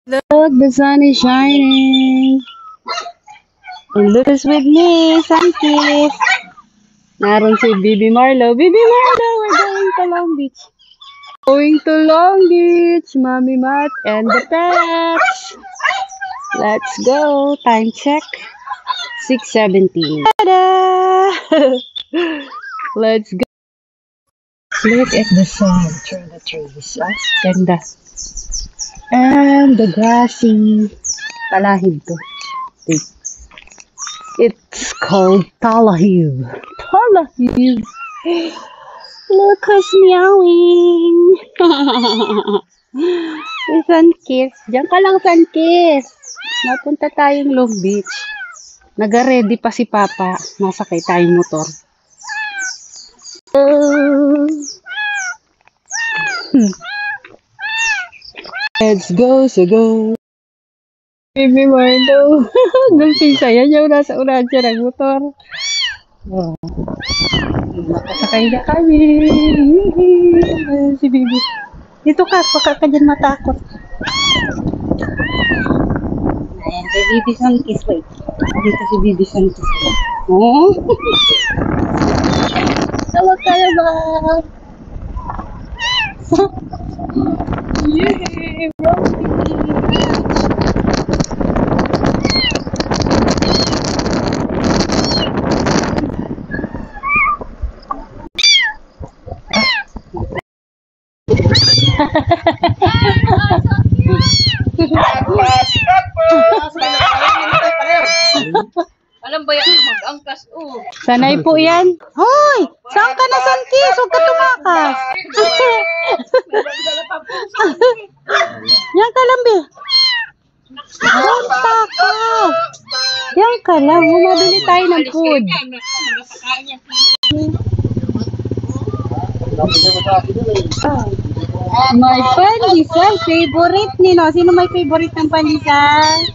Look, the sun is shining. And look who's with me, Sunkiss. Naroon si Bibi Marlo. Bibi Marlo, we're going to Long Beach. Going to Long Beach, Mommy Matt and the pets. Let's go. Time check. 6:17. Ta-da! Let's go. Look at the sun through the trees. Ah, ganda. And the grassy talahib to. It's called talahib. Talahib. Look who's meowing. Si Sunkiss. Diyan ka lang, Sunkiss. Napunta tayong Long Beach. Naga-ready pa si Papa. Nasakay tayong motor. Let's go, so go. Baby Marlo. Gulping saya niya nasa uransya ng motor. Oh. Nakasakay na kami. Si Bibi. Dito ka, baka ka dyan matakot. Ayan, si Bibi Sunkiss. Wait. Dito si Bibi Sunkiss. Oh. Tawag tayo ba? Yay! Alam ba yan mag-angkas? Sanay po yan. Hoy! Saan ka na, Sunkiss? Huwag ka tumakas. Yan ka lang, Bi. Huwag takas. Yan ka lang. Bumabili tayo ng food. My pandesal. Favorite ni, no? Sino may favorite ng pandesal?